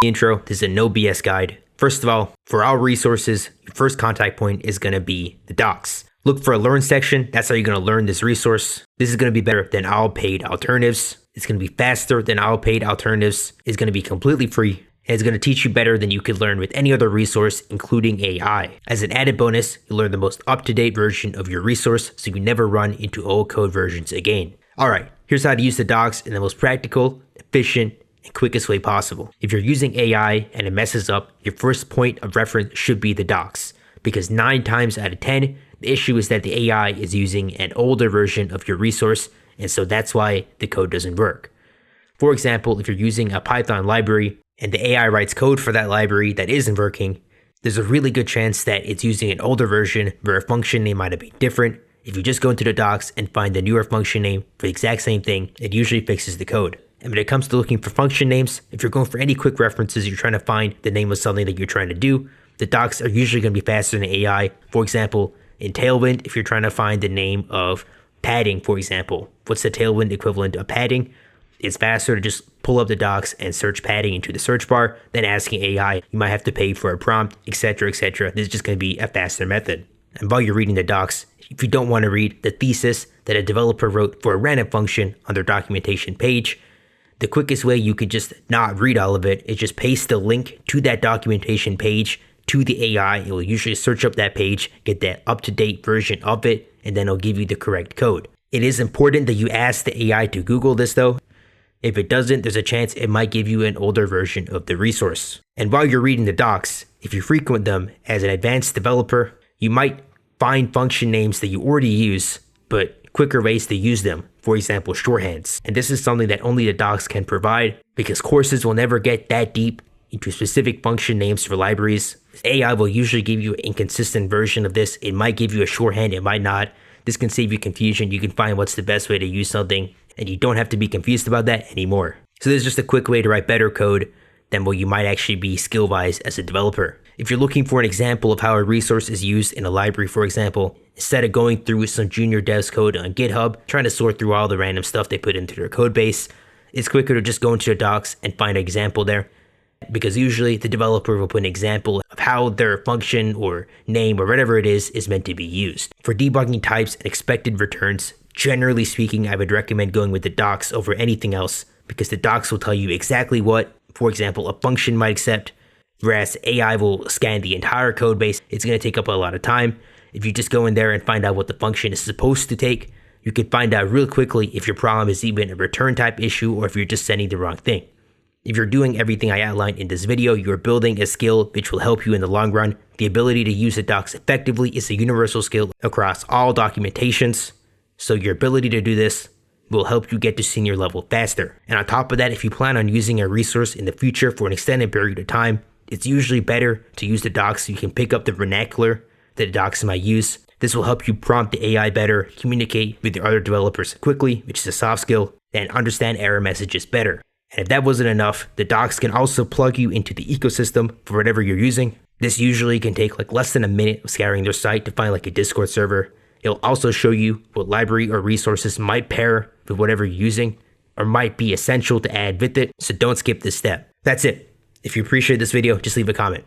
Intro, this is a no BS guide. First of all, for our resources, your first contact point is going to be the docs. Look for a learn section. That's how you're going to learn this resource. This is going to be better than all paid alternatives. It's going to be faster than all paid alternatives. It's going to be completely free. And it's going to teach you better than you could learn with any other resource, including AI. As an added bonus, you'll learn the most up-to-date version of your resource so you never run into old code versions again. Alright, here's how to use the docs in the most practical, efficient, and quickest way possible. If you're using AI and it messes up, your first point of reference should be the docs. Because 9 times out of 10, the issue is that the AI is using an older version of your resource, and so that's why the code doesn't work. For example, if you're using a Python library and the AI writes code for that library that isn't working, there's a really good chance that it's using an older version where a function name might have been different. If you just go into the docs and find the newer function name for the exact same thing, it usually fixes the code. And when it comes to looking for function names, if you're going for any quick references, you're trying to find the name of something that you're trying to do, the docs are usually going to be faster than AI. For example, in Tailwind, if you're trying to find the name of padding, for example, what's the Tailwind equivalent of padding? It's faster to just pull up the docs and search padding into the search bar than asking AI. You might have to pay for a prompt, etc., etc. This is just going to be a faster method. And while you're reading the docs, if you don't want to read the thesis that a developer wrote for a random function on their documentation page, the quickest way you could just not read all of it is just paste the link to that documentation page to the AI. It will usually search up that page, get that up-to-date version of it, and then it'll give you the correct code. It is important that you ask the AI to Google this though. If it doesn't, there's a chance it might give you an older version of the resource. And while you're reading the docs, if you frequent them as an advanced developer, you might find function names that you already use, but quicker ways to use them. For example, shorthands. And this is something that only the docs can provide because courses will never get that deep into specific function names for libraries. AI will usually give you an inconsistent version of this. It might give you a shorthand, it might not. This can save you confusion. You can find what's the best way to use something, and you don't have to be confused about that anymore. So this is just a quick way to write better code than what you might actually be skill-wise as a developer. If you're looking for an example of how a resource is used in a library, for example, instead of going through some junior devs code on GitHub, trying to sort through all the random stuff they put into their code base, it's quicker to just go into the docs and find an example there. Because usually the developer will put an example of how their function or name or whatever it is meant to be used. For debugging types and expected returns, generally speaking, I would recommend going with the docs over anything else because the docs will tell you exactly what, for example, a function might accept, whereas AI will scan the entire code base. It's going to take up a lot of time. If you just go in there and find out what the function is supposed to take, you can find out real quickly if your problem is even a return type issue or if you're just sending the wrong thing. If you're doing everything I outlined in this video, you're building a skill which will help you in the long run. The ability to use the docs effectively is a universal skill across all documentations. So your ability to do this will help you get to senior level faster. And on top of that, if you plan on using a resource in the future for an extended period of time, it's usually better to use the docs so you can pick up the vernacular that the docs might use. This will help you prompt the AI better, communicate with your other developers quickly, which is a soft skill, and understand error messages better. And if that wasn't enough, the docs can also plug you into the ecosystem for whatever you're using. This usually can take like less than a minute of scouring their site to find like a Discord server. It'll also show you what library or resources might pair with whatever you're using or might be essential to add with it, so don't skip this step. That's it. If you appreciate this video, just leave a comment.